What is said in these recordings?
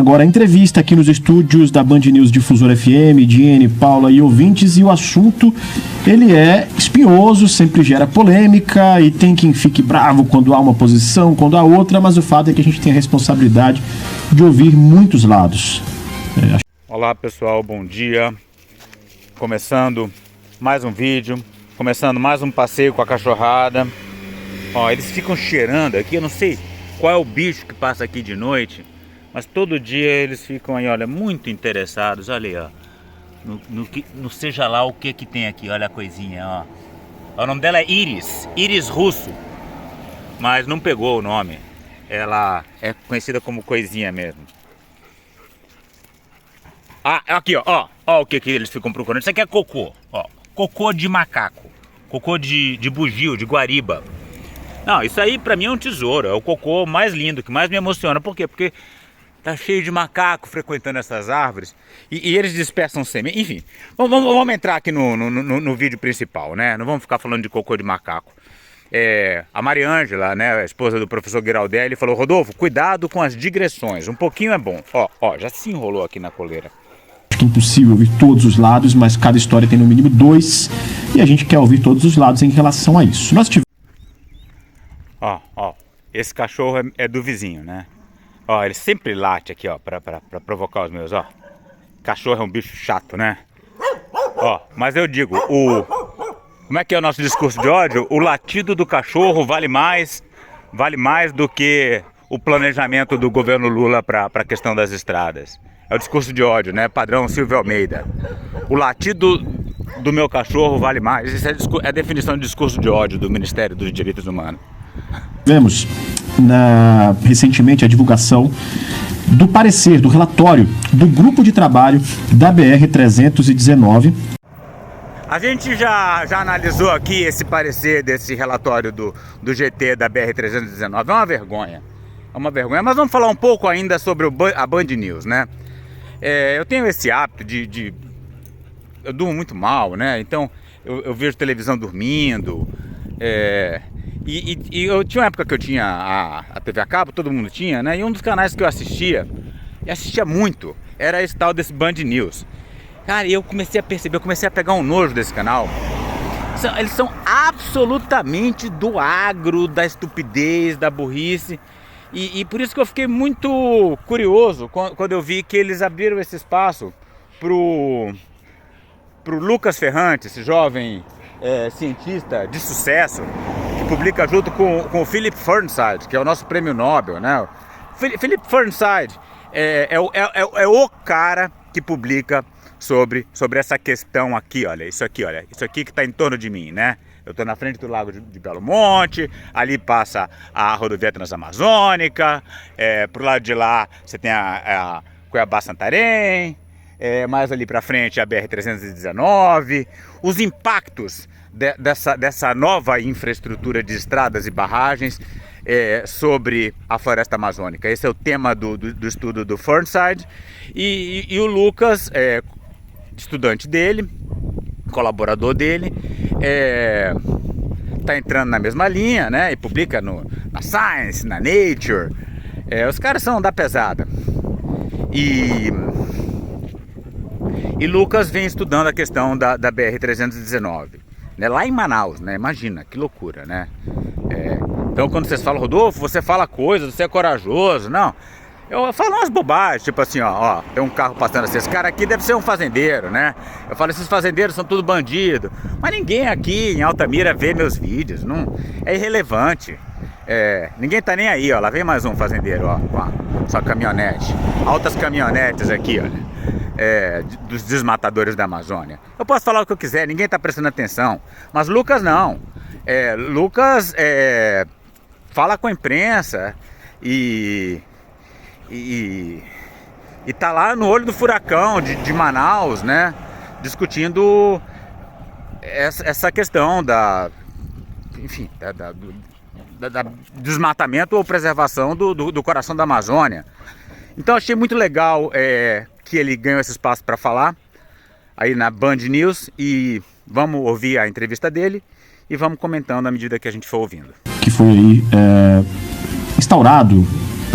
agora a entrevista aqui nos estúdios da Band News Difusora FM, Diene, Paula e ouvintes, e o assunto, ele é espinhoso, sempre gera polêmica e tem quem fique bravo quando há uma posição, quando há outra, mas o fato é que a gente tem a responsabilidade de ouvir muitos lados. Olá pessoal, bom dia. Começando mais um vídeo, começando mais um passeio com a cachorrada. Ó, eles ficam cheirando aqui, eu não sei qual é o bicho que passa aqui de noite, mas todo dia eles ficam aí, olha, muito interessados. Olha aí, ó, no seja lá o que que tem aqui, olha a coisinha, ó. O nome dela é Iris, Iris russo, mas não pegou o nome. Ela é conhecida como coisinha mesmo. Ah, aqui, ó o que que eles ficam procurando. Isso aqui é cocô, ó, cocô de macaco, cocô de bugio, de guariba. Não, isso aí pra mim é um tesouro, é o cocô mais lindo, que mais me emociona. Por quê? Porque tá cheio de macaco frequentando essas árvores e eles dispersam sêmen. Enfim, vamos entrar aqui no vídeo principal, né? Não vamos ficar falando de cocô de macaco. A Mariângela, né, a esposa do professor Giraldelli, falou: Rodolfo, cuidado com as digressões, um pouquinho é bom. Ó, já se enrolou aqui na coleira. Acho que é impossível ouvir todos os lados, mas cada história tem no mínimo 2 e a gente quer ouvir todos os lados em relação a isso. Nós tivemos... Ó, esse cachorro é do vizinho, né? Ó, ele sempre late aqui, ó, pra provocar os meus, ó. Cachorro é um bicho chato, né? Ó, mas eu digo, como é que é o nosso discurso de ódio? O latido do cachorro vale mais do que o planejamento do governo Lula pra questão das estradas. É o discurso de ódio, né? Padrão Silvio Almeida. O latido do meu cachorro vale mais. Isso é a definição de discurso de ódio do Ministério dos Direitos Humanos. Tivemos recentemente a divulgação do parecer, do relatório do grupo de trabalho da BR-319. A gente já analisou aqui esse parecer desse relatório do GT da BR-319. É uma vergonha. É uma vergonha. Mas vamos falar um pouco ainda sobre a Band News, né? Eu tenho esse hábito eu durmo muito mal, né? Então eu vejo televisão dormindo. E eu tinha uma época que eu tinha a TV a cabo, todo mundo tinha, né? E um dos canais que eu assistia, e assistia muito, era esse tal desse Band News. Cara, e eu comecei a perceber, eu comecei a pegar um nojo desse canal. Eles são absolutamente do agro, da estupidez, da burrice. E por isso que eu fiquei muito curioso quando eu vi que eles abriram esse espaço pro Lucas Ferrante, esse jovem cientista de sucesso, que publica junto com o Philip Fernside, que é o nosso prêmio Nobel, né? Philip Fernside é o cara que publica sobre essa questão aqui, olha, isso aqui que está em torno de mim, né? Eu estou na frente do Lago de Belo Monte, ali passa a rodovia Transamazônica, pro lado de lá você tem a Cuiabá-Santarém, mais ali para frente a BR-319, os impactos dessa nova infraestrutura de estradas e barragens sobre a floresta amazônica. Esse é o tema do estudo do Fernside, e o Lucas, estudante dele, colaborador dele, tá entrando na mesma linha, né? E publica na Science, na Nature. Os caras são da pesada. E Lucas vem estudando a questão da BR-319, né? Lá em Manaus, né? Imagina, que loucura, né? Então quando vocês falam, Rodolfo, você fala coisas, você é corajoso. Não, eu falo umas bobagens, tipo assim, ó, tem um carro passando assim, esse cara aqui deve ser um fazendeiro, né? Eu falo, esses fazendeiros são tudo bandido. Mas ninguém aqui em Altamira vê meus vídeos, não, é irrelevante. Ninguém tá nem aí, ó, lá vem mais um fazendeiro, ó, com a sua caminhonete. Altas caminhonetes aqui, olha, dos desmatadores da Amazônia. Eu posso falar o que eu quiser, ninguém tá prestando atenção. Mas Lucas não. Lucas fala com a imprensa e tá lá no olho do furacão de Manaus, né? Discutindo essa questão enfim, da desmatamento ou preservação do coração da Amazônia. Então achei muito legal que ele ganhou esse espaço para falar aí na Band News, e vamos ouvir a entrevista dele e vamos comentando à medida que a gente for ouvindo. Que foi instaurado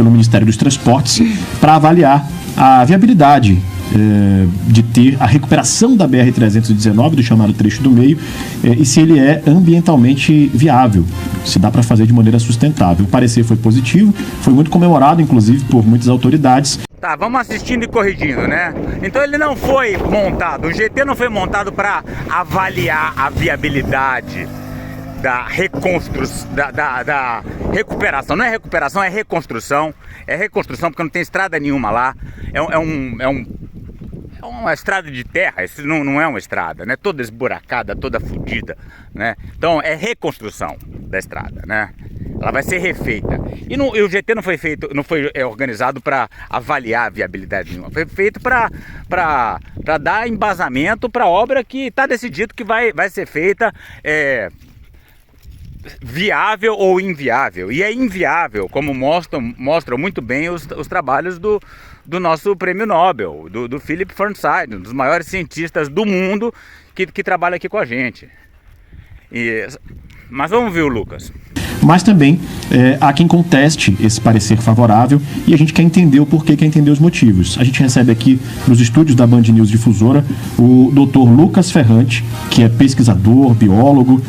pelo Ministério dos Transportes para avaliar a viabilidade de ter a recuperação da BR-319, do chamado trecho do meio, e se ele é ambientalmente viável, se dá para fazer de maneira sustentável. O parecer foi positivo, foi muito comemorado, inclusive, por muitas autoridades. Tá, vamos assistindo e corrigindo, né? Então ele não foi montado, o GT não foi montado para avaliar a viabilidade da reconstrução, da recuperação. Não é recuperação, é reconstrução. É reconstrução porque não tem estrada nenhuma lá. É uma estrada de terra, isso não é uma estrada, né? Toda esburacada, toda fodida, né? Então é reconstrução da estrada, né? Ela vai ser refeita. E o GT não foi feito, não foi organizado para avaliar a viabilidade nenhuma. Foi feito para dar embasamento para a obra que está decidido que vai ser feita, viável ou inviável. E é inviável, como mostram muito bem os trabalhos do nosso prêmio Nobel, do Philip Fernside, um dos maiores cientistas do mundo que trabalha aqui com a gente. Mas vamos ver o Lucas. Mas também há quem conteste esse parecer favorável e a gente quer entender o porquê, quer entender os motivos. A gente recebe aqui nos estúdios da Band News Difusora o Dr. Lucas Ferrante, que é pesquisador, biólogo,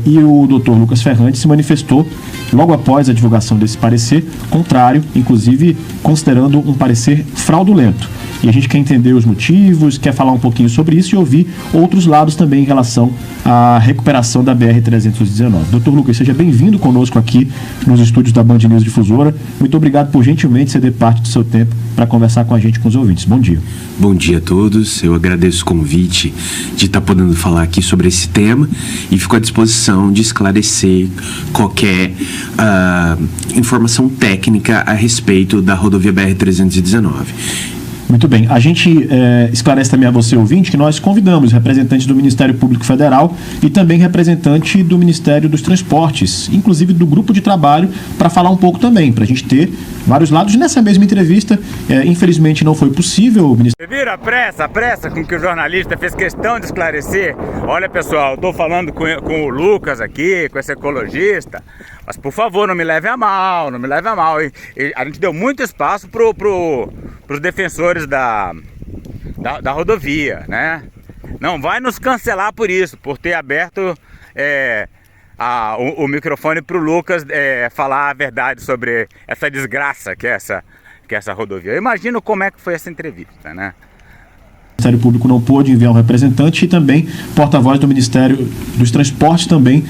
e o Dr. Lucas Ferrante se manifestou logo após a divulgação desse parecer, contrário, inclusive considerando um parecer fraudulento. E a gente quer entender os motivos, quer falar um pouquinho sobre isso e ouvir outros lados também em relação à recuperação da BR-319. Dr. Lucas, seja bem-vindo conosco aqui nos estúdios da Band News Difusora. Muito obrigado por gentilmente ceder parte do seu tempo para conversar com a gente, com os ouvintes. Bom dia. Bom dia a todos. Eu agradeço o convite de estar podendo falar aqui sobre esse tema e fico à disposição de esclarecer qualquer informação técnica a respeito da rodovia BR-319. Muito bem. A gente esclarece também a você, ouvinte, que nós convidamos representantes do Ministério Público Federal e também representante do Ministério dos Transportes, inclusive do grupo de trabalho, para falar um pouco também, para a gente ter vários lados. Nessa mesma entrevista, infelizmente não foi possível. Você viram a pressa com que o jornalista fez questão de esclarecer? Olha, pessoal, estou falando com o Lucas aqui, com esse ecologista, mas por favor, não me leve a mal, não me leve a mal. E a gente deu muito espaço para os defensores da rodovia, né? Não vai nos cancelar por isso, por ter aberto o microfone para o Lucas falar a verdade sobre essa desgraça que é essa rodovia. Eu imagino como é que foi essa entrevista, né? O Ministério Público não pôde enviar um representante e também porta-voz do Ministério dos Transportes também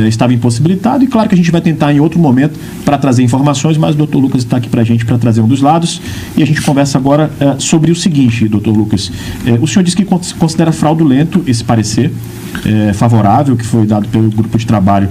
estava impossibilitado. E claro que a gente vai tentar em outro momento para trazer informações, mas o Dr. Lucas está aqui para a gente para trazer um dos lados. E a gente conversa agora sobre o seguinte, Dr. Lucas. O senhor disse que considera fraudulento esse parecer favorável que foi dado pelo grupo de trabalho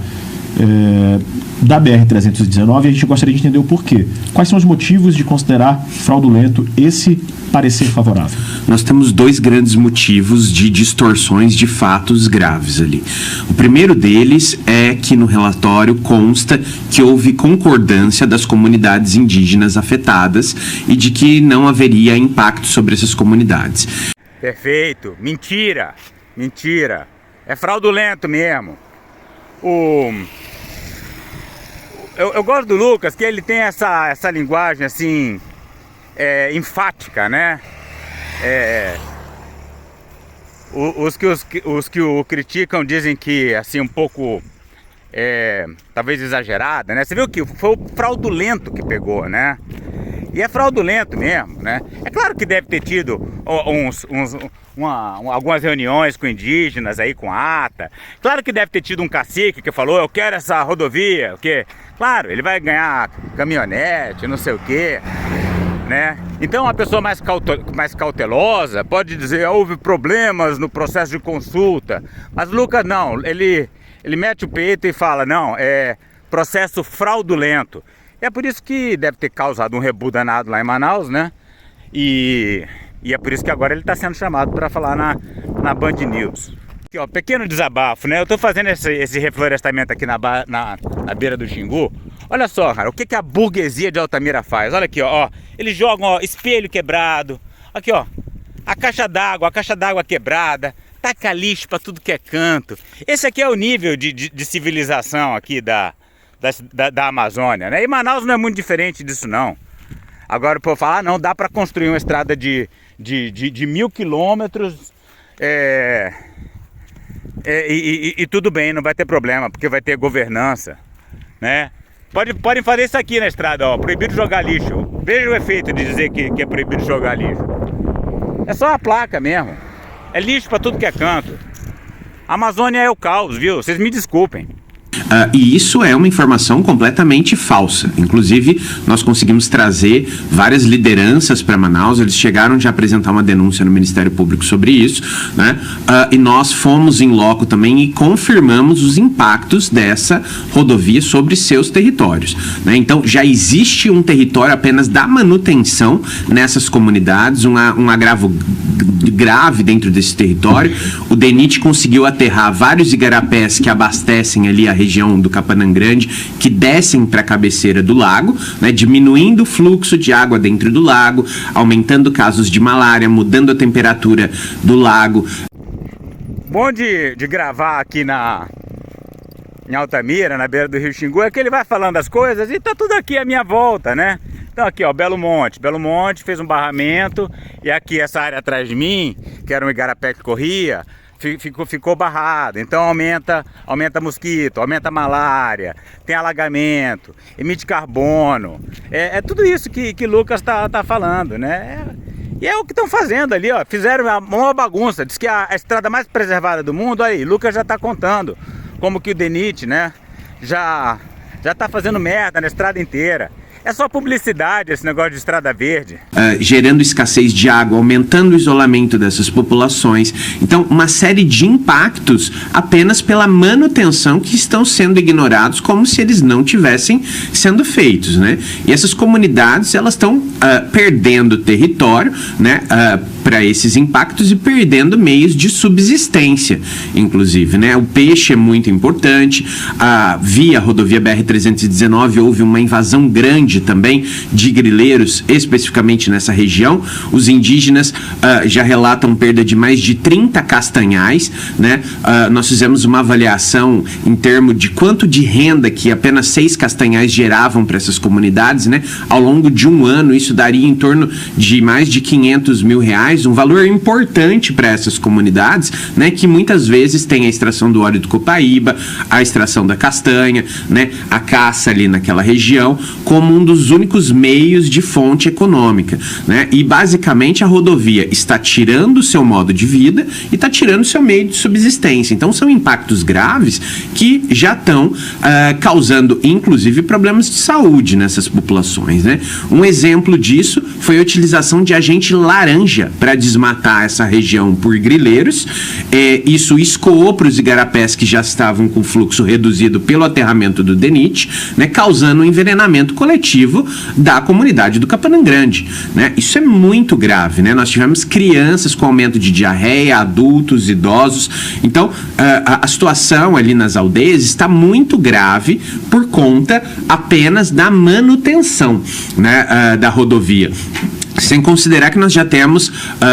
da BR-319 e a gente gostaria de entender o porquê. Quais são os motivos de considerar fraudulento esse parecer favorável? Nós temos dois grandes motivos de distorções de fatos graves ali. O primeiro deles é que no relatório consta que houve concordância das comunidades indígenas afetadas e de que não haveria impacto sobre essas comunidades. Perfeito. Mentira. Mentira. É fraudulento mesmo. Eu gosto do Lucas, que ele tem essa linguagem assim, enfática, né? Os que o criticam dizem que assim um pouco talvez exagerada, né? Você viu que foi o fraudulento que pegou, né? E é fraudulento mesmo, né? É claro que deve ter tido algumas reuniões com indígenas aí, com ata. Claro que deve ter tido um cacique que falou, eu quero essa rodovia, porque, claro, ele vai ganhar caminhonete, não sei o quê, né? Então a pessoa mais cautelosa pode dizer, houve problemas no processo de consulta. Mas o Lucas não, ele mete o peito e fala, não, é processo fraudulento. É por isso que deve ter causado um rebu danado lá em Manaus, né? E é por isso que agora ele está sendo chamado para falar na Band News. Aqui, ó, pequeno desabafo, né? Eu estou fazendo esse reflorestamento aqui na beira do Xingu. Olha só, cara, o que a burguesia de Altamira faz? Olha aqui, ó. Eles jogam, ó, espelho quebrado. Aqui, ó, a caixa d'água quebrada. Taca lixo para tudo que é canto. Esse aqui é o nível de civilização aqui da Amazônia, né? E Manaus não é muito diferente disso, não. Agora, por falar, não, dá para construir uma estrada de 1.000 quilômetros e tudo bem, não vai ter problema, porque vai ter governança, né? Podem fazer isso aqui na estrada, ó, proibido jogar lixo. Veja o efeito de dizer que é proibido jogar lixo. É só a placa mesmo. É lixo para tudo que é canto. A Amazônia é o caos, viu? Vocês me desculpem. E isso é uma informação completamente falsa. Inclusive, nós conseguimos trazer várias lideranças para Manaus. Eles chegaram de apresentar uma denúncia no Ministério Público sobre isso, né? E nós fomos em loco também e confirmamos os impactos dessa rodovia sobre seus territórios, né? Então, já existe um território apenas da manutenção nessas comunidades, um agravo grave dentro desse território. O DENIT conseguiu aterrar vários igarapés que abastecem ali a região do Capanã Grande, que descem para a cabeceira do lago, né, diminuindo o fluxo de água dentro do lago, aumentando casos de malária, mudando a temperatura do lago. Bom de gravar aqui em Altamira, na beira do Rio Xingu, é que ele vai falando as coisas e tá tudo aqui à minha volta, né? Então aqui, ó, Belo Monte fez um barramento, e aqui essa área atrás de mim, que era um igarapé que corria, ficou barrado. Então aumenta mosquito, aumenta malária, tem alagamento, emite carbono. É tudo isso que Lucas tá falando, né? E é o que estão fazendo ali, ó. Fizeram uma bagunça. Diz que a estrada mais preservada do mundo, aí, Lucas já tá contando como que o DENIT, né, já tá fazendo merda na estrada inteira. É só publicidade esse negócio de estrada verde. Gerando escassez de água, aumentando o isolamento dessas populações. Então, uma série de impactos apenas pela manutenção que estão sendo ignorados como se eles não tivessem sendo feitos, né? E essas comunidades, elas estão perdendo território, né, para esses impactos e perdendo meios de subsistência, inclusive, né? O peixe é muito importante. Via rodovia BR-319 houve uma invasão grande também de grileiros, especificamente nessa região. Os indígenas já relatam perda de mais de 30 castanhais, né? Nós fizemos uma avaliação em termos de quanto de renda que apenas 6 castanhais geravam para essas comunidades, né? Ao longo de um ano, isso daria em torno de mais de 500 mil reais, um valor importante para essas comunidades, né? Que muitas vezes tem a extração do óleo do copaíba, a extração da castanha, né? A caça ali naquela região, como um dos únicos meios de fonte econômica, né? E basicamente a rodovia está tirando o seu modo de vida e está tirando o seu meio de subsistência. Então são impactos graves que já estão causando inclusive problemas de saúde nessas populações, né? Um exemplo disso foi a utilização de agente laranja para desmatar essa região por grileiros. Isso escoou para os igarapés que já estavam com fluxo reduzido pelo aterramento do DENIT, né? Causando um envenenamento coletivo da comunidade do Capanã Grande, né? Isso é muito grave, né? Nós tivemos crianças com aumento de diarreia, adultos, idosos. Então, a situação ali nas aldeias está muito grave por conta apenas da manutenção, né, da rodovia. Sem considerar que nós já temos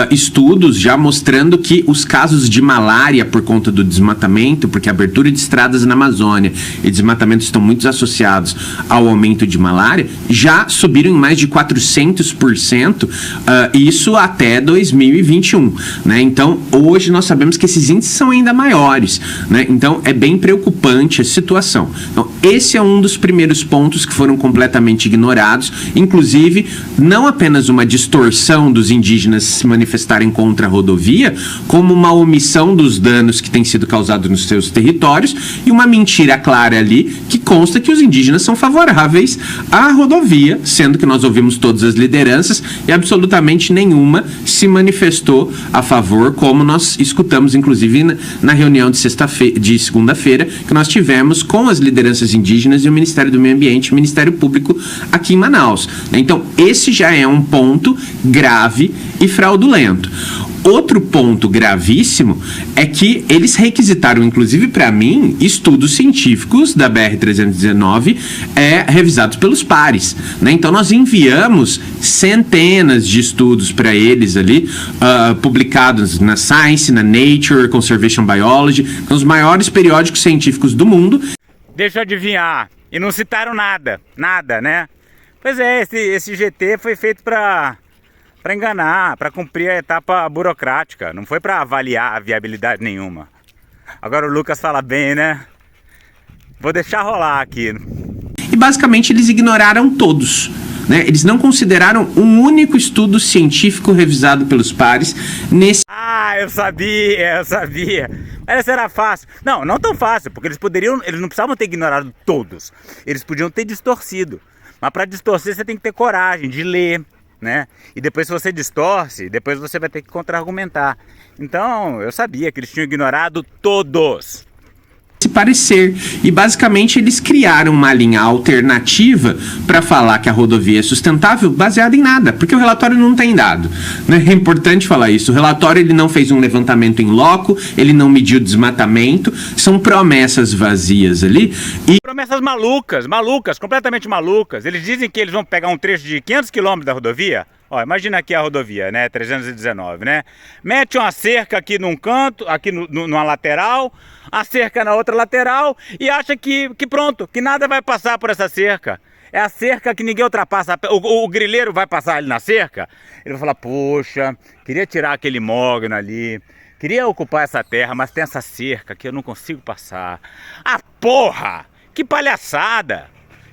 estudos já mostrando que os casos de malária por conta do desmatamento, porque a abertura de estradas na Amazônia e desmatamento estão muito associados ao aumento de malária, já subiram em mais de 400%, isso até 2021, né? Então, hoje nós sabemos que esses índices são ainda maiores, né? Então, é bem preocupante a situação. Então, esse é um dos primeiros pontos que foram completamente ignorados, inclusive, não apenas uma distorção dos indígenas se manifestarem contra a rodovia, como uma omissão dos danos que têm sido causados nos seus territórios e uma mentira clara ali que consta que os indígenas são favoráveis à rodovia, sendo que nós ouvimos todas as lideranças e absolutamente nenhuma se manifestou a favor, como nós escutamos inclusive na reunião de segunda-feira que nós tivemos com as lideranças indígenas e o Ministério do Meio Ambiente e o Ministério Público aqui em Manaus. Então, esse já é um ponto grave e fraudulento. Outro ponto gravíssimo é que eles requisitaram, inclusive para mim, estudos científicos da BR-319 revisados pelos pares, né? Então nós enviamos centenas de estudos para eles ali, publicados na Science, na Nature, Conservation Biology, os maiores periódicos científicos do mundo. Deixa eu adivinhar. E não citaram nada, né? Pois é, esse GT foi feito para enganar, para cumprir a etapa burocrática. Não foi para avaliar a viabilidade nenhuma. Agora o Lucas fala bem, né? Vou deixar rolar aqui. E basicamente eles ignoraram todos, né? Eles não consideraram um único estudo científico revisado pelos pares nesse... Ah, eu sabia. Mas essa era fácil. Não tão fácil, porque eles não precisavam ter ignorado todos. Eles podiam ter distorcido. Mas para distorcer você tem que ter coragem de ler, né? E depois se você distorce, depois você vai ter que contra-argumentar. Então, eu sabia que eles tinham ignorado todos. Se parecer, e basicamente eles criaram uma linha alternativa para falar que a rodovia é sustentável baseada em nada, porque o relatório não tem dado, né? É importante falar isso. O relatório ele não fez um levantamento em loco, ele não mediu desmatamento, são promessas vazias ali e promessas malucas, completamente malucas. Eles dizem que eles vão pegar um trecho de 500 km da rodovia. Ó, imagina aqui a rodovia, né, 319, né? Mete uma cerca aqui num canto, aqui numa lateral, a cerca na outra lateral e acha que pronto, que nada vai passar por essa cerca. É a cerca que ninguém ultrapassa. O grileiro vai passar ali na cerca, ele vai falar, poxa, queria tirar aquele mogno ali, queria ocupar essa terra, mas tem essa cerca que eu não consigo passar. Ah, porra, que palhaçada!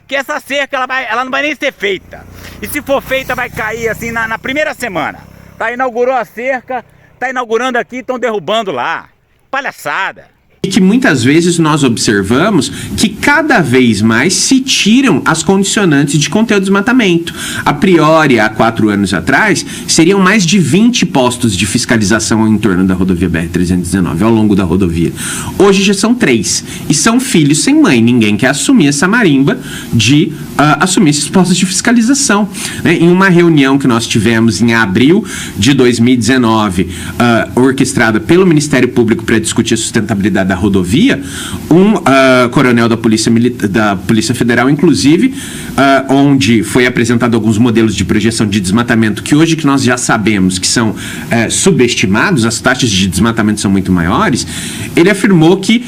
Que essa cerca ela não vai nem ser feita. E se for feita vai cair assim na primeira semana. Tá, inaugurou a cerca, tá inaugurando aqui, estão derrubando lá. Palhaçada. E que muitas vezes nós observamos que cada vez mais se tiram as condicionantes de conter o desmatamento. A priori, há 4 anos atrás, seriam mais de 20 postos de fiscalização em torno da rodovia BR-319, ao longo da rodovia. Hoje já são 3. E são filhos sem mãe. Ninguém quer assumir essa marimba de assumir esses postos de fiscalização, né? Em uma reunião que nós tivemos em abril de 2019, orquestrada pelo Ministério Público para discutir a sustentabilidade da rodovia, um coronel da Polícia Federal, inclusive, onde foi apresentado alguns modelos de projeção de desmatamento que hoje que nós já sabemos que são subestimados, as taxas de desmatamento são muito maiores, ele afirmou que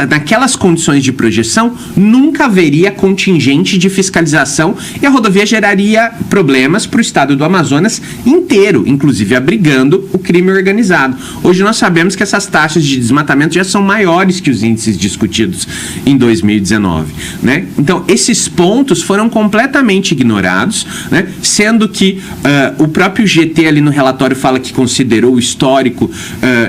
naquelas condições de projeção nunca haveria contingente de fiscalização e a rodovia geraria problemas para o estado do Amazonas inteiro, inclusive abrigando o crime organizado. Hoje nós sabemos que essas taxas de desmatamento já são maiores que os índices discutidos em 2019, né? Então, esses pontos foram completamente ignorados, né? Sendo que o próprio GT ali no relatório fala que considerou o histórico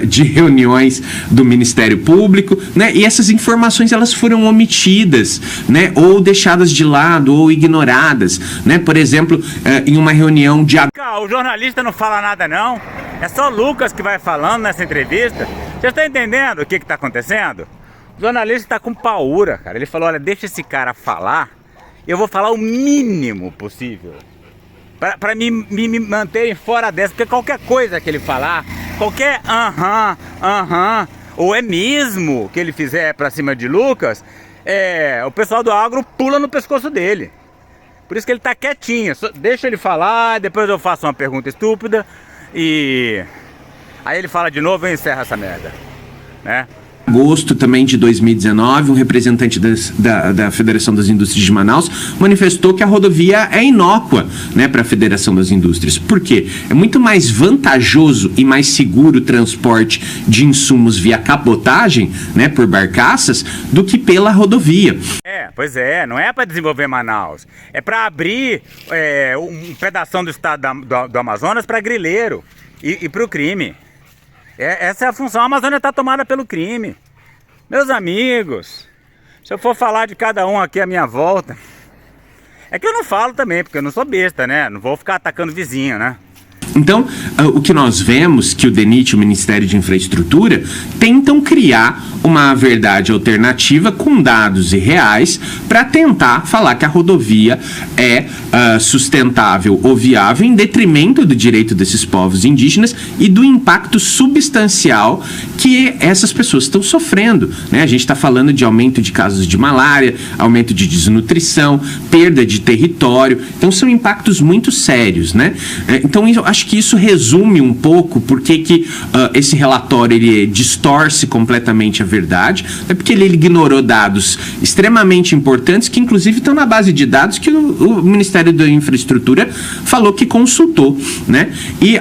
de reuniões do Ministério Público, né? E essas informações elas foram omitidas, né? Ou deixadas de lado, ou ignoradas, né? Por exemplo, em uma reunião de... O jornalista não fala nada não, é só o Lucas que vai falando nessa entrevista. Você está entendendo o que está acontecendo? O jornalista está com paura, cara. Ele falou, olha, deixa esse cara falar, eu vou falar o mínimo possível para me manterem fora dessa, porque qualquer coisa que ele falar, qualquer ou é mesmo que ele fizer para cima de Lucas, o pessoal do agro pula no pescoço dele. Por isso que ele tá quietinho, deixa ele falar, depois eu faço uma pergunta estúpida e aí ele fala de novo e encerra essa merda, né? Agosto também de 2019, um representante da Federação das Indústrias de Manaus manifestou que a rodovia é inócua, né, para a Federação das Indústrias. Por quê? É muito mais vantajoso e mais seguro o transporte de insumos via cabotagem, né, por barcaças, do que pela rodovia. Pois é, não é para desenvolver Manaus, é para abrir um pedação do estado do Amazonas para grileiro e para o crime. Essa é a função. A Amazônia está tomada pelo crime. Meus amigos, se eu for falar de cada um aqui à minha volta, é que eu não falo também, porque eu não sou besta, né? Não vou ficar atacando vizinho, né? Então, o que nós vemos que o DENIT e o Ministério de Infraestrutura tentam criar uma verdade alternativa com dados irreais para tentar falar que a rodovia é sustentável ou viável em detrimento do direito desses povos indígenas e do impacto substancial que essas pessoas estão sofrendo, né? A gente está falando de aumento de casos de malária, aumento de desnutrição, perda de território, então são impactos muito sérios, né? Então, eu acho acho que isso resume um pouco porque que esse relatório ele distorce completamente a verdade, é porque ele ignorou dados extremamente importantes que inclusive estão na base de dados que o Ministério da Infraestrutura falou que consultou, né? E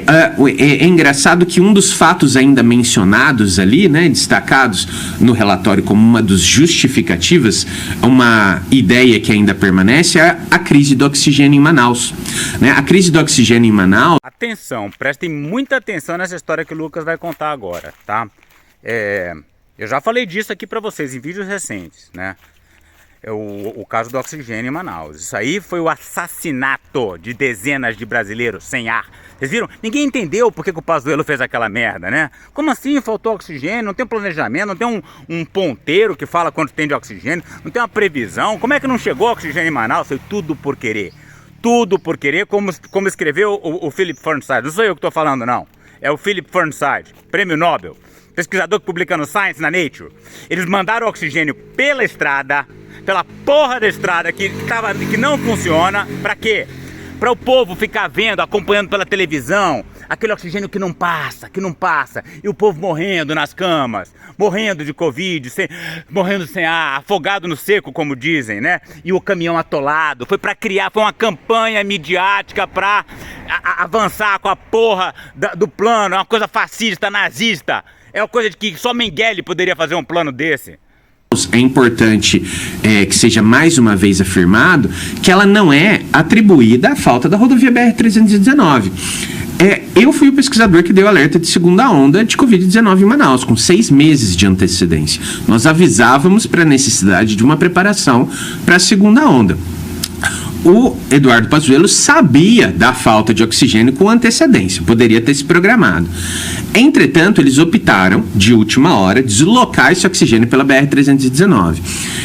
é engraçado que um dos fatos ainda mencionados ali, né, destacados no relatório como uma das justificativas, uma ideia que ainda permanece, é a crise do oxigênio em Manaus, né? A crise do oxigênio em Manaus... Atenção, prestem muita atenção nessa história que o Lucas vai contar agora, tá? Eu já falei disso aqui para vocês em vídeos recentes, né? O caso do oxigênio em Manaus. Isso aí foi o assassinato de dezenas de brasileiros sem ar. Vocês viram? Ninguém entendeu por que o Pazuello fez aquela merda, né? Como assim faltou oxigênio? Não tem planejamento, não tem um ponteiro que fala quanto tem de oxigênio, não tem uma previsão. Como é que não chegou oxigênio em Manaus? Foi tudo por querer. Tudo por querer, como escreveu o Philip Fernside. Não sou eu que estou falando, não. É o Philip Fernside, prêmio Nobel, pesquisador que publica no Science, na Nature. Eles mandaram oxigênio pela estrada, pela porra da estrada que não funciona. Pra quê? Para o povo ficar vendo, acompanhando pela televisão, aquele oxigênio que não passa, e o povo morrendo nas camas, morrendo de Covid, morrendo sem ar, afogado no seco, como dizem, né? E o caminhão atolado. Foi para criar, foi uma campanha midiática para avançar com a porra do plano, é uma coisa fascista, nazista. É uma coisa de que só Mengele poderia fazer um plano desse. É importante que seja mais uma vez afirmado que ela não é atribuída à falta da rodovia BR-319. Eu fui o pesquisador que deu alerta de segunda onda de Covid-19 em Manaus, com 6 meses de antecedência. Nós avisávamos para a necessidade de uma preparação para a segunda onda. O Eduardo Pazuello sabia da falta de oxigênio com antecedência, poderia ter se programado. Entretanto, eles optaram, de última hora, deslocar esse oxigênio pela BR-319.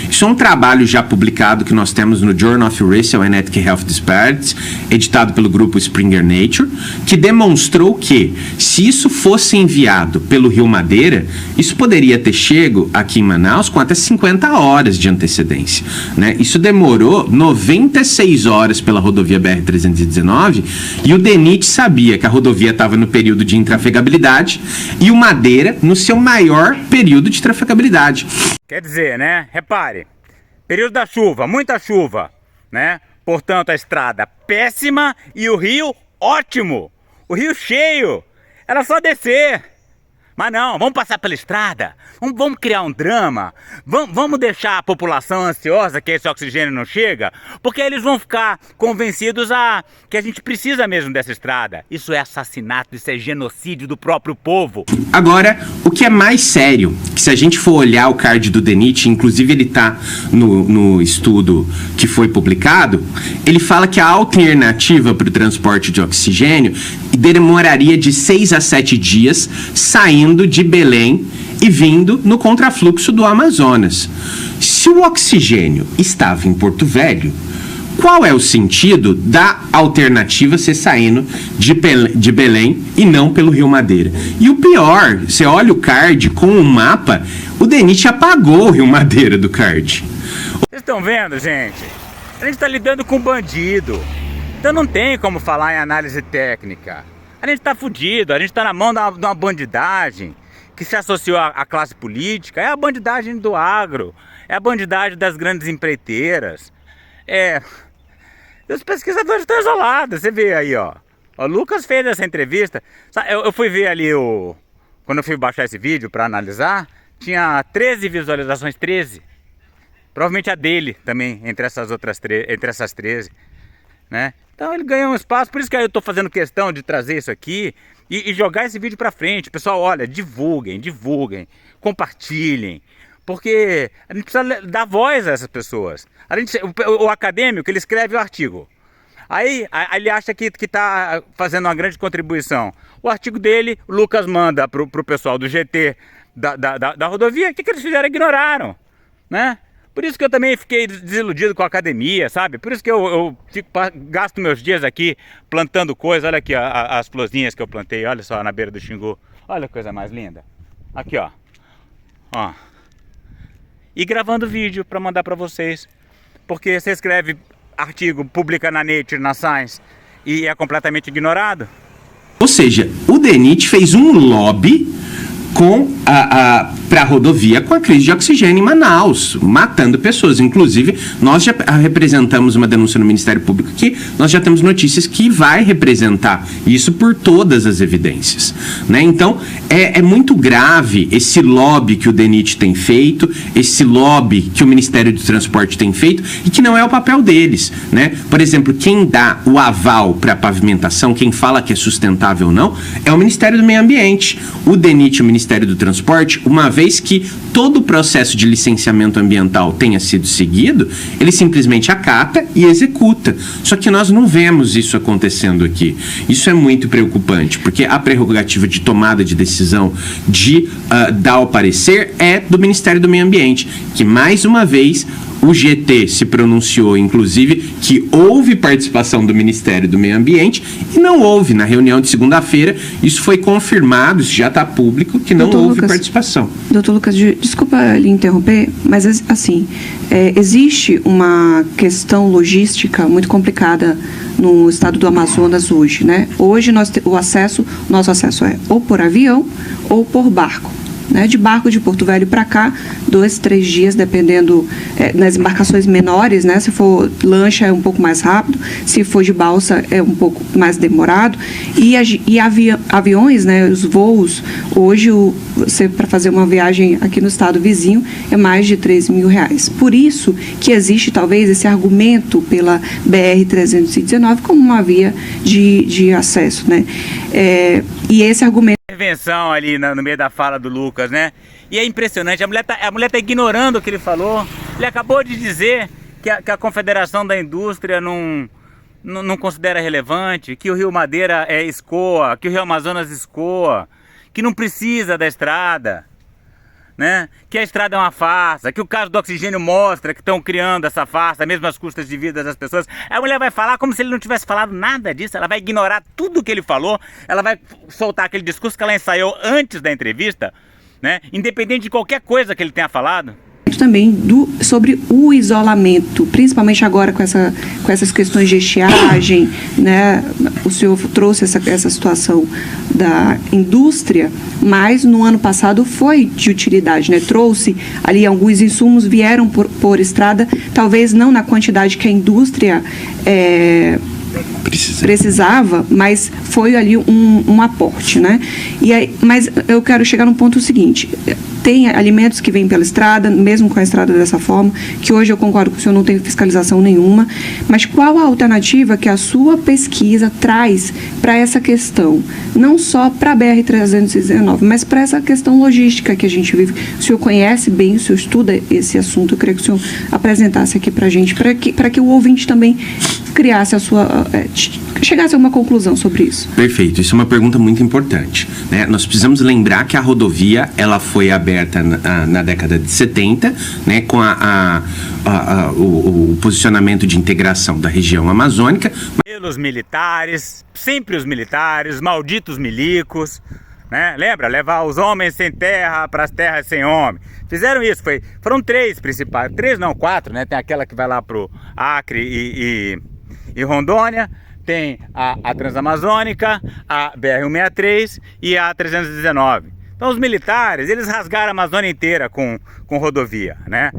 Isso é um trabalho já publicado que nós temos no Journal of Racial and Ethnic Health Disparities, editado pelo grupo Springer Nature, que demonstrou que, se isso fosse enviado pelo Rio Madeira, isso poderia ter chego aqui em Manaus com até 50 horas de antecedência, né? Isso demorou 96 horas pela rodovia BR-319 e o DENIT sabia que a rodovia estava no período de intrafegabilidade e o Madeira no seu maior período de trafegabilidade. Quer dizer, né? Repare, período da chuva, muita chuva, né? Portanto, a estrada péssima e o rio ótimo. O rio cheio. Era só descer. Mas não, vamos passar pela estrada, vamos criar um drama, vamos deixar a população ansiosa que esse oxigênio não chega, porque eles vão ficar convencidos que a gente precisa mesmo dessa estrada. Isso é assassinato, isso é genocídio do próprio povo. Agora, o que é mais sério, que se a gente for olhar o card do DENIT, inclusive ele está no estudo que foi publicado, ele fala que a alternativa para o transporte de oxigênio demoraria de 6 a 7 dias saindo de Belém e vindo no contrafluxo do Amazonas. Se o oxigênio estava em Porto Velho, qual é o sentido da alternativa ser saindo de Belém e não pelo Rio Madeira? E o pior, você olha o card com o mapa, o DENIT apagou o Rio Madeira do card. Vocês estão vendo, gente? A gente está lidando com bandido. Então não tem como falar em análise técnica. A gente tá fudido, a gente tá na mão de uma bandidagem que se associou à classe política. É a bandidagem do agro, é a bandidagem das grandes empreiteiras. Os pesquisadores estão isolados, você vê aí, ó. O Lucas fez essa entrevista. Eu fui ver ali quando eu fui baixar esse vídeo para analisar, tinha 13 visualizações, 13. Provavelmente a dele também, entre essas 13, né? Então ele ganhou um espaço, por isso que eu estou fazendo questão de trazer isso aqui e jogar esse vídeo para frente. Pessoal, olha, divulguem, compartilhem, porque a gente precisa dar voz a essas pessoas. O acadêmico, ele escreve o artigo, aí ele acha que está fazendo uma grande contribuição. O artigo dele, o Lucas manda para o pessoal do GT da rodovia. O que eles fizeram? Ignoraram, né? Por isso que eu também fiquei desiludido com a academia, sabe? Por isso que eu gasto meus dias aqui plantando coisa. Olha aqui, ó, as florzinhas que eu plantei, olha só, na beira do Xingu. Olha que coisa mais linda. Aqui, ó. E gravando vídeo para mandar para vocês. Porque você escreve artigo, publica na Nature, na Science, e é completamente ignorado. Ou seja, o DENIT fez um lobby para a rodovia com a crise de oxigênio em Manaus, matando pessoas. Inclusive, nós já representamos uma denúncia no Ministério Público que nós já temos notícias que vai representar isso por todas as evidências, né? Então, é muito grave esse lobby que o DENIT tem feito, esse lobby que o Ministério do Transporte tem feito e que não é o papel deles, né? Por exemplo, quem dá o aval para a pavimentação, quem fala que é sustentável ou não, é o Ministério do Meio Ambiente. O DENIT, o Ministério do Transporte, uma vez que todo o processo de licenciamento ambiental tenha sido seguido, ele simplesmente acata e executa. Só que nós não vemos isso acontecendo aqui. Isso é muito preocupante, porque a prerrogativa de tomada de decisão de dar o parecer é do Ministério do Meio Ambiente, que mais uma vez o GT se pronunciou, inclusive, que houve participação do Ministério do Meio Ambiente e não houve. Na reunião de segunda-feira, isso foi confirmado, isso já está público, que não houve participação. Doutor Lucas, desculpa lhe interromper, mas assim, existe uma questão logística muito complicada no estado do Amazonas hoje, né? Hoje nosso acesso é ou por avião ou por barco. Né, de barco de Porto Velho para cá, 2, 3 dias, dependendo nas embarcações menores, né? Se for lancha é um pouco mais rápido, se for de balsa é um pouco mais demorado. E aviões, né? Os voos, hoje, você para fazer uma viagem aqui no estado vizinho é mais de R$3.000. Por isso que existe talvez esse argumento pela BR-319 como uma via de acesso, né? E esse argumento intervenção ali no meio da fala do Lucas, né? E é impressionante, a mulher tá ignorando o que ele falou. Ele acabou de dizer que a Confederação da Indústria não considera relevante, que o Rio Madeira escoa, que o Rio Amazonas escoa, que não precisa da estrada, né? Que a estrada é uma farsa, que o caso do oxigênio mostra que estão criando essa farsa, mesmo às custas de vida das pessoas. A mulher vai falar como se ele não tivesse falado nada disso, ela vai ignorar tudo que ele falou, ela vai soltar aquele discurso que ela ensaiou antes da entrevista, né? Independente de qualquer coisa que ele tenha falado. Também sobre o isolamento, principalmente agora com essas questões de estiagem, né? O senhor trouxe essa situação da indústria, mas no ano passado foi de utilidade, né? Trouxe ali alguns insumos, vieram por estrada, talvez não na quantidade que a indústria precisava, mas foi ali um aporte, né? Mas eu quero chegar no ponto seguinte: tem alimentos que vêm pela estrada, mesmo com a estrada dessa forma, que hoje eu concordo que o senhor não tem fiscalização nenhuma, mas qual a alternativa que a sua pesquisa traz para essa questão? Não só para a BR-319, mas para essa questão logística que a gente vive. O senhor conhece bem, o senhor estuda esse assunto, eu queria que o senhor apresentasse aqui para a gente, para que o ouvinte também criasse chegasse a uma conclusão sobre isso. Perfeito, isso é uma pergunta muito importante, né? Nós precisamos lembrar que a rodovia ela foi aberta na década de 70, né, com o posicionamento de integração da região amazônica. Pelos militares, sempre os militares, malditos milicos, né? Lembra? Levar os homens sem terra para as terras sem homem. Fizeram isso, foram 3 principais, 3 não, 4, né? Tem aquela que vai lá pro Acre e Rondônia, tem a Transamazônica, a BR-163 e a 319. Então os militares, eles rasgaram a Amazônia inteira com rodovia, né?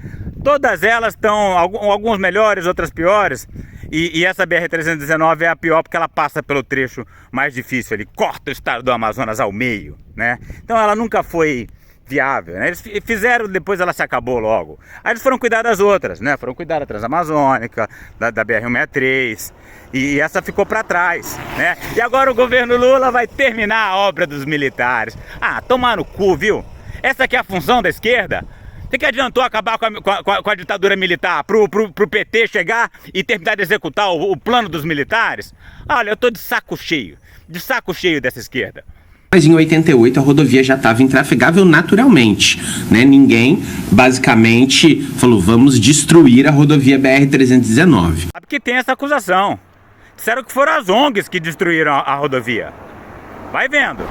Todas elas estão, alguns melhores, outras piores, e essa BR-319 é a pior porque ela passa pelo trecho mais difícil, ele corta o estado do Amazonas ao meio, né? Então ela nunca foi viável, né? Eles fizeram, depois ela se acabou logo. Aí eles foram cuidar das outras, né? Foram cuidar da Transamazônica, da BR-163, e essa ficou para trás, né? E agora o governo Lula vai terminar a obra dos militares. Ah, tomar no cu, viu? Essa aqui é a função da esquerda? O que adiantou acabar com a ditadura militar pro PT chegar e terminar de executar o plano dos militares? Olha, eu tô de saco cheio dessa esquerda. Mas em 88 a rodovia já estava intrafegável naturalmente, né? Ninguém basicamente falou, vamos destruir a rodovia BR-319. Sabe que tem essa acusação. Disseram que foram as ONGs que destruíram a rodovia. Vai vendo.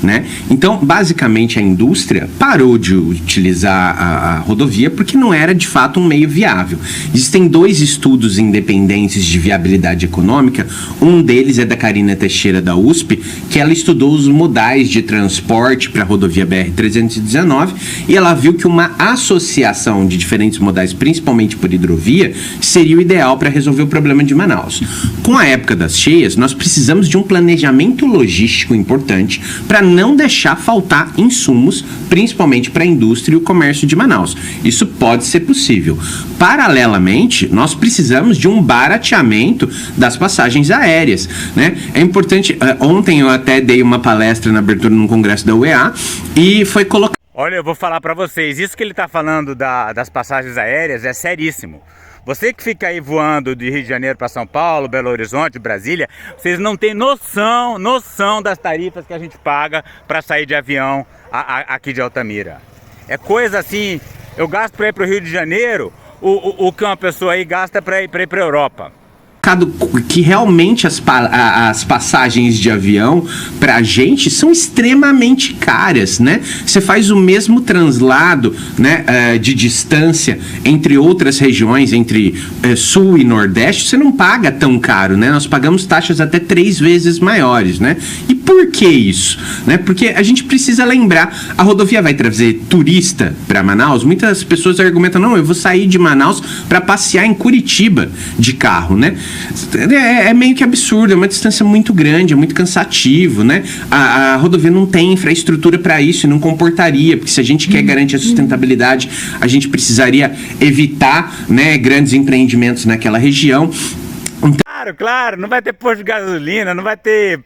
né? Então, basicamente, a indústria parou de utilizar a rodovia porque não era, de fato, um meio viável. Existem 2 estudos independentes de viabilidade econômica. Um deles é da Karina Teixeira, da USP, que ela estudou os modais de transporte para a rodovia BR-319 e ela viu que uma associação de diferentes modais, principalmente por hidrovia, seria o ideal para resolver o problema de Manaus. Com a época das cheias, nós precisamos de um planejamento logístico importante para não deixar faltar insumos, principalmente para a indústria e o comércio de Manaus. Isso pode ser possível. Paralelamente, nós precisamos de um barateamento das passagens aéreas, né? É importante, ontem eu até dei uma palestra na abertura num congresso da UEA e foi colocado. Olha, eu vou falar para vocês, isso que ele está falando das passagens aéreas é seríssimo. Você que fica aí voando de Rio de Janeiro para São Paulo, Belo Horizonte, Brasília, vocês não têm noção das tarifas que a gente paga para sair de avião aqui de Altamira. É coisa assim, eu gasto para ir para o Rio de Janeiro o que uma pessoa aí gasta para ir para a Europa. Que realmente as passagens de avião pra gente são extremamente caras, né? Você faz o mesmo translado, né, de distância entre outras regiões, entre sul e nordeste, você não paga tão caro, né? Nós pagamos taxas até 3 vezes maiores, né? E por que isso? Né? Porque a gente precisa lembrar, a rodovia vai trazer turista para Manaus. Muitas pessoas argumentam, não, eu vou sair de Manaus para passear em Curitiba de carro, né? É meio que absurdo, é uma distância muito grande, é muito cansativo, né? A rodovia não tem infraestrutura para isso e não comportaria, porque se a gente quer garantir a sustentabilidade, a gente precisaria evitar, né, grandes empreendimentos naquela região. Claro, não vai ter posto de gasolina, não vai ter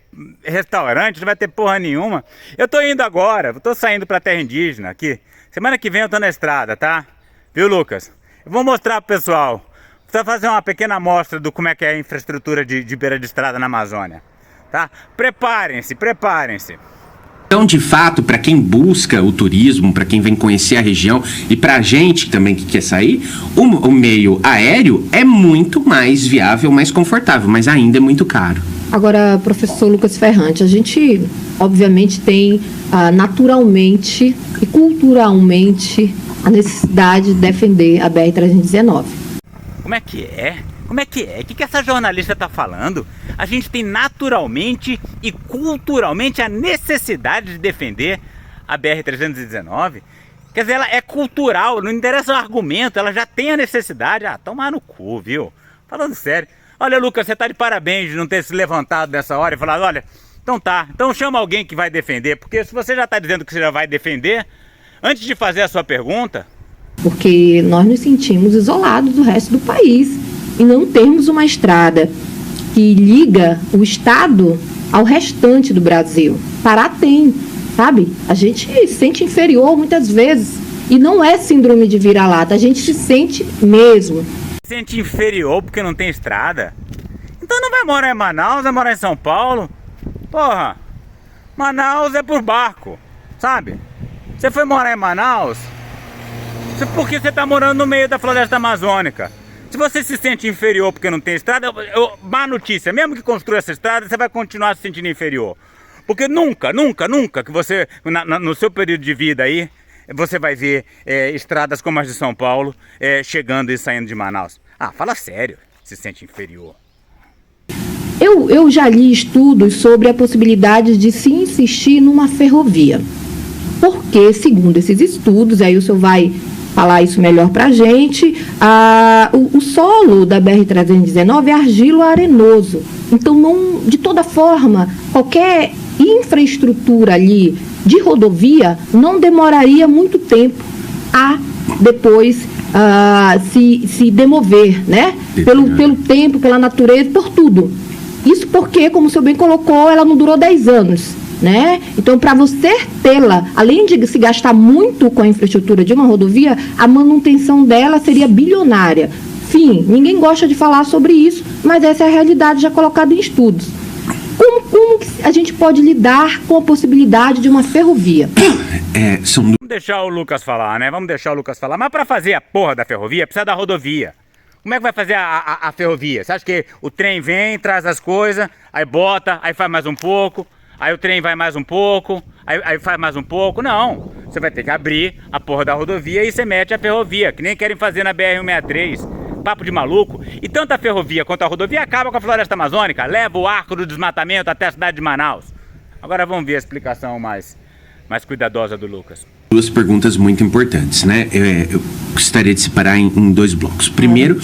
restaurante, não vai ter porra nenhuma. Eu tô indo agora, eu tô saindo pra terra indígena aqui. Semana que vem eu tô na estrada, tá? Viu, Lucas? Eu vou mostrar pro pessoal. Vou fazer uma pequena amostra do como é que é a infraestrutura de beira de estrada na Amazônia, tá? Preparem-se. Então, de fato, para quem busca o turismo, para quem vem conhecer a região e para a gente também que quer sair, o meio aéreo é muito mais viável, mais confortável, mas ainda é muito caro. Agora, professor Lucas Ferrante, a gente obviamente tem naturalmente e culturalmente a necessidade de defender a BR-319. Como é que é? Como é que é? O que essa jornalista está falando? A gente tem naturalmente e culturalmente a necessidade de defender a BR-319. Quer dizer, ela é cultural, não interessa o argumento, ela já tem a necessidade. Ah, tomar no cu, viu? Falando sério. Olha, Lucas, você tá de parabéns de não ter se levantado nessa hora e falado, olha, então tá, então chama alguém que vai defender. Porque se você já está dizendo que você já vai defender, antes de fazer a sua pergunta... Porque nós nos sentimos isolados do resto do país e não temos uma estrada que liga o estado ao restante do Brasil. Pará tem, sabe? A gente se sente inferior muitas vezes e não é síndrome de vira-lata, a gente se sente mesmo. Se sente inferior porque não tem estrada? Então não vai morar em Manaus, vai morar em São Paulo? Porra, Manaus é por barco, sabe? Você foi morar em Manaus porque você está morando no meio da floresta amazônica. Se você se sente inferior porque não tem estrada, má notícia, mesmo que construa essa estrada, você vai continuar se sentindo inferior. Porque nunca que você, no seu período de vida aí, você vai ver estradas como as de São Paulo chegando e saindo de Manaus. Ah, fala sério, se sente inferior. Eu já li estudos sobre a possibilidade de se insistir numa ferrovia. Porque, segundo esses estudos, aí o senhor vai falar isso melhor para a gente, o solo da BR-319 é argilo-arenoso. Então, não, de toda forma, qualquer infraestrutura ali de rodovia não demoraria muito tempo a depois se demover, né? Pelo tempo, pela natureza, por tudo. Isso porque, como o senhor bem colocou, ela não durou 10 anos. Né? Então, para você tê-la, além de se gastar muito com a infraestrutura de uma rodovia, a manutenção dela seria bilionária. Fim, ninguém gosta de falar sobre isso, mas essa é a realidade já colocada em estudos. Como que a gente pode lidar com a possibilidade de uma ferrovia? Vamos deixar o Lucas falar, né? Vamos deixar o Lucas falar. Mas para fazer a porra da ferrovia, precisa da rodovia. Como é que vai fazer a ferrovia? Você acha que o trem vem, traz as coisas, aí bota, aí faz mais um pouco... aí o trem vai mais um pouco, aí faz mais um pouco. Não, você vai ter que abrir a porra da rodovia e você mete a ferrovia, que nem querem fazer na BR-163. Papo de maluco. E tanto a ferrovia quanto a rodovia acaba com a floresta amazônica, leva o arco do desmatamento até a cidade de Manaus. Agora vamos ver a explicação mais cuidadosa do Lucas. Duas perguntas muito importantes, né? Eu gostaria de separar em dois blocos. Primeiro,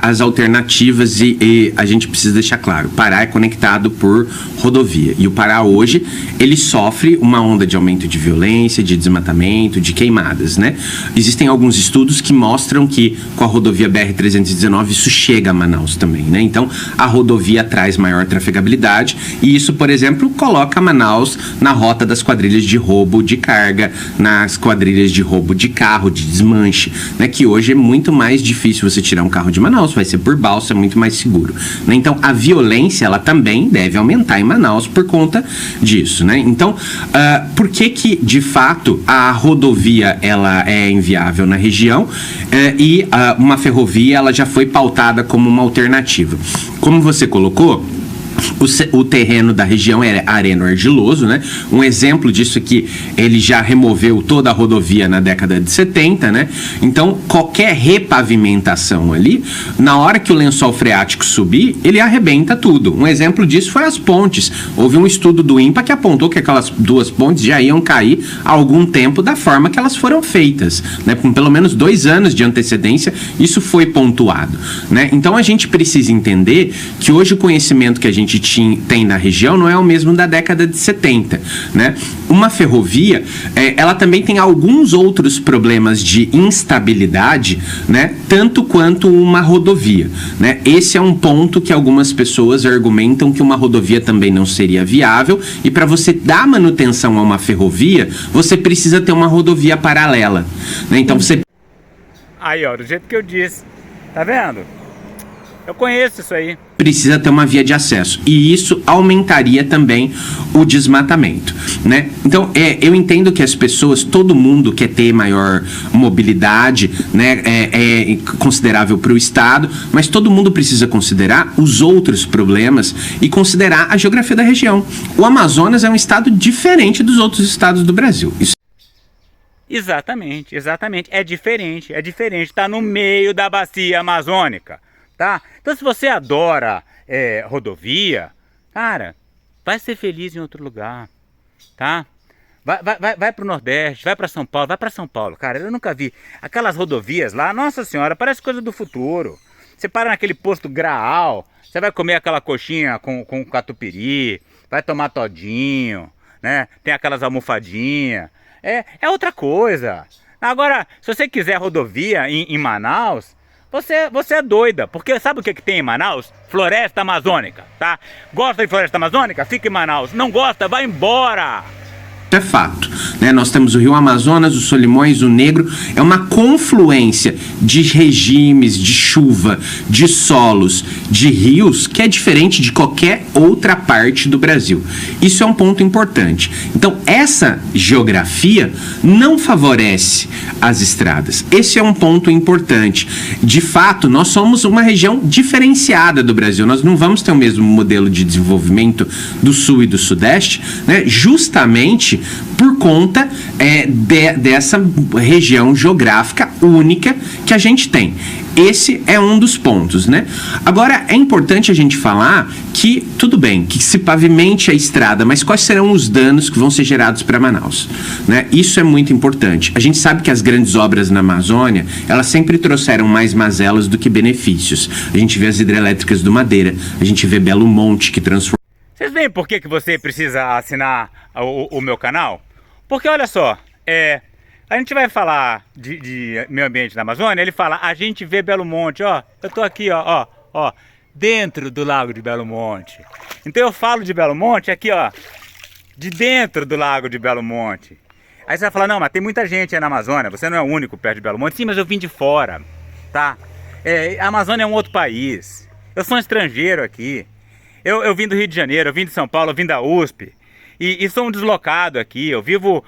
as alternativas e a gente precisa deixar claro, Pará é conectado por rodovia e o Pará hoje, ele sofre uma onda de aumento de violência, de desmatamento, de queimadas, né? Existem alguns estudos que mostram que com a rodovia BR-319 isso chega a Manaus também, né? Então, a rodovia traz maior trafegabilidade e isso, por exemplo, coloca Manaus na rota das quadrilhas de roubo de carga, nas quadrilhas de roubo de carro, de desmanche, né, que hoje é muito mais difícil você tirar um carro de Manaus, vai ser por balsa, é muito mais seguro, né? Então a violência ela também deve aumentar em Manaus por conta disso, né? Então por que de fato a rodovia ela é inviável na região e uma ferrovia ela já foi pautada como uma alternativa? Como você colocou, o terreno da região é areno-argiloso, né? Um exemplo disso é que ele já removeu toda a rodovia na década de 70, né? Então, qualquer repavimentação ali, na hora que o lençol freático subir, ele arrebenta tudo. Um exemplo disso foi as pontes. Houve um estudo do INPA que apontou que aquelas duas pontes já iam cair há algum tempo da forma que elas foram feitas, né? Com pelo menos 2 anos de antecedência, isso foi pontuado, né? Então, a gente precisa entender que hoje o conhecimento que a gente tem na região não é o mesmo da década de 70, né? Uma ferrovia, ela também tem alguns outros problemas de instabilidade, né? Tanto quanto uma rodovia, né? Esse é um ponto que algumas pessoas argumentam que uma rodovia também não seria viável e para você dar manutenção a uma ferrovia, você precisa ter uma rodovia paralela, né? Então você... Aí, ó, do jeito que eu disse, tá vendo? Eu conheço isso aí. Precisa ter uma via de acesso e isso aumentaria também o desmatamento, né? Então, eu entendo que as pessoas, todo mundo quer ter maior mobilidade, né? É considerável para o estado, mas todo mundo precisa considerar os outros problemas e considerar a geografia da região. O Amazonas é um estado diferente dos outros estados do Brasil. Isso... Exatamente. É diferente. Tá no meio da bacia amazônica. Tá? Então se você adora rodovia, cara, vai ser feliz em outro lugar, tá? Vai pro Nordeste, vai para São Paulo, cara, eu nunca vi aquelas rodovias lá, nossa senhora, parece coisa do futuro. Você para naquele posto Graal, você vai comer aquela coxinha com catupiry, vai tomar todinho, né? Tem aquelas almofadinhas, é outra coisa. Agora, se você quiser rodovia em Manaus, você é doida, porque sabe o que tem em Manaus? Floresta amazônica, tá? Gosta de floresta amazônica? Fica em Manaus. Não gosta? Vai embora! É fato, né? Nós temos o Rio Amazonas, o Solimões, o Negro, é uma confluência de regimes, de chuva, de solos, de rios, que é diferente de qualquer outra parte do Brasil. Isso é um ponto importante. Então, essa geografia não favorece as estradas. Esse é um ponto importante. De fato, nós somos uma região diferenciada do Brasil. Nós não vamos ter o mesmo modelo de desenvolvimento do Sul e do Sudeste, né? Justamente por conta dessa região geográfica única que a gente tem. Esse é um dos pontos, né? Agora, é importante a gente falar que, tudo bem, que se pavimente a estrada, mas quais serão os danos que vão ser gerados para Manaus, né? Isso é muito importante. A gente sabe que as grandes obras na Amazônia, elas sempre trouxeram mais mazelas do que benefícios. A gente vê as hidrelétricas do Madeira, a gente vê Belo Monte, que transformou... Vocês veem por que você precisa assinar o meu canal? Porque olha só, a gente vai falar de meio ambiente na Amazônia, ele fala, a gente vê Belo Monte, ó, eu tô aqui, ó, dentro do Lago de Belo Monte. Então eu falo de Belo Monte aqui, ó, de dentro do Lago de Belo Monte. Aí você vai falar, não, mas tem muita gente aí na Amazônia, você não é o único perto de Belo Monte. Sim, mas eu vim de fora, tá? A Amazônia é um outro país, eu sou um estrangeiro aqui. Eu vim do Rio de Janeiro, eu vim de São Paulo, eu vim da USP e sou um deslocado aqui, eu vivo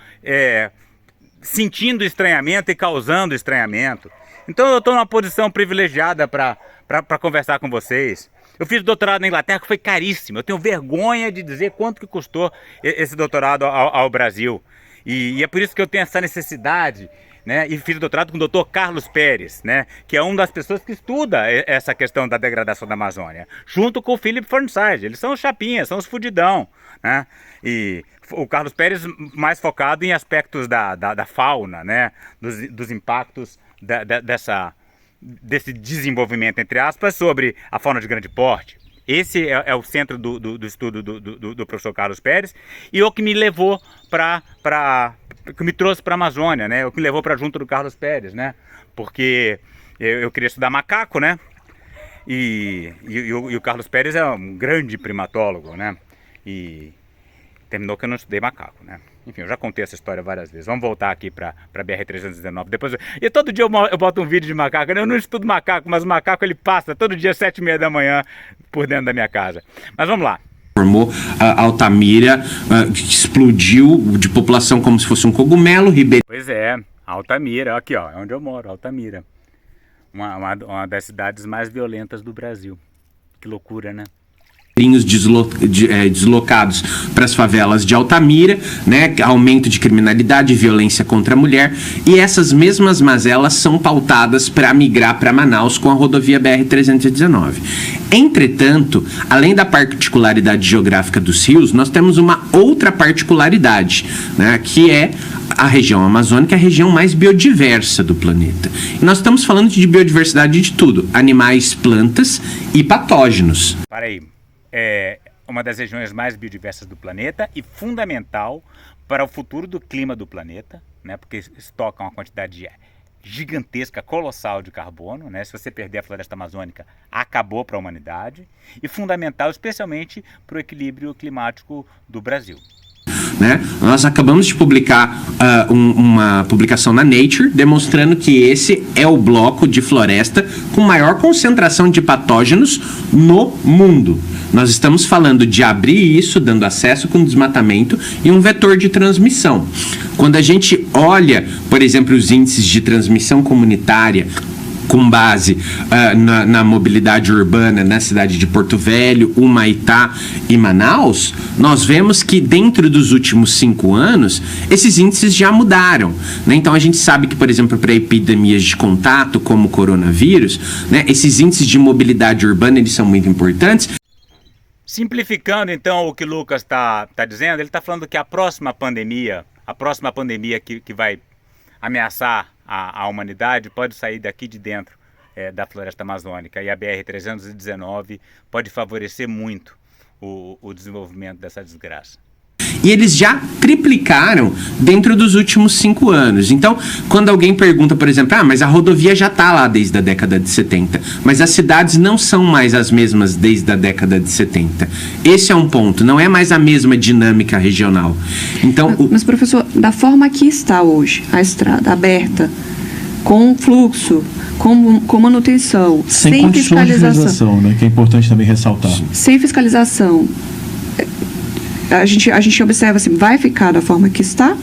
sentindo estranhamento e causando estranhamento. Então eu estou numa posição privilegiada para conversar com vocês. Eu fiz doutorado na Inglaterra, que foi caríssimo. Eu tenho vergonha de dizer quanto que custou esse doutorado ao Brasil. E é por isso que eu tenho essa necessidade, né? E fiz doutorado com o Dr. Carlos Pérez, né? Que é uma das pessoas que estuda essa questão da degradação da Amazônia, junto com o Philip Fernside. Eles são os chapinhas, são os fudidão, né? E o Carlos Pérez mais focado em aspectos da fauna, né? Dos impactos desse desenvolvimento, entre aspas, sobre a fauna de grande porte. Esse é o centro do estudo do professor Carlos Pérez, e o que me levou que me trouxe para a Amazônia, né? O que me levou para junto do Carlos Pérez, né? Porque eu queria estudar macaco, né? E o Carlos Pérez é um grande primatólogo, né? E terminou que eu não estudei macaco, né? Enfim, eu já contei essa história várias vezes. Vamos voltar aqui para BR-319. Depois e todo dia eu boto um vídeo de macaco, né? Eu não estudo macaco, mas o macaco ele passa todo dia às 7h30 da manhã por dentro da minha casa. Mas vamos lá. Formou Altamira, que explodiu de população como se fosse um cogumelo. Pois é, Altamira, aqui ó, é onde eu moro, Altamira. Uma das cidades mais violentas do Brasil. Que loucura, né? Deslocados para as favelas de Altamira, né? Aumento de criminalidade e violência contra a mulher, e essas mesmas mazelas são pautadas para migrar para Manaus com a rodovia BR-319. Entretanto, além da particularidade geográfica dos rios, nós temos uma outra particularidade, né? Que é a região amazônica, a região mais biodiversa do planeta. E nós estamos falando de biodiversidade de tudo: animais, plantas e patógenos. Para aí. É uma das regiões mais biodiversas do planeta e fundamental para o futuro do clima do planeta, né? Porque estoca uma quantidade gigantesca, colossal de carbono, né? Se você perder a floresta amazônica, acabou para a humanidade, e fundamental especialmente para o equilíbrio climático do Brasil. Né? Nós acabamos de publicar uma publicação na Nature demonstrando que esse é o bloco de floresta com maior concentração de patógenos no mundo. Nós estamos falando de abrir isso, dando acesso com desmatamento e um vetor de transmissão. Quando a gente olha, por exemplo, os índices de transmissão comunitária com base na mobilidade urbana na cidade de Porto Velho, Humaitá e Manaus, nós vemos que dentro dos últimos 5 anos, esses índices já mudaram, né? Então a gente sabe que, por exemplo, para epidemias de contato, como o coronavírus, né, esses índices de mobilidade urbana eles são muito importantes. Simplificando então o que o Lucas está dizendo, ele está falando que a próxima pandemia que vai ameaçar a humanidade pode sair daqui de dentro da floresta amazônica, e a BR-319 pode favorecer muito o desenvolvimento dessa desgraça. E eles já triplicaram dentro dos últimos 5 anos. Então, quando alguém pergunta, por exemplo, mas a rodovia já está lá desde a década de 70, mas as cidades não são mais as mesmas desde a década de 70. Esse é um ponto, não é mais a mesma dinâmica regional. Então, mas, professor, da forma que está hoje, a estrada aberta, com fluxo, com manutenção, sem fiscalização, né, que é importante também ressaltar. Sem fiscalização, a gente observa assim, vai ficar da forma que está?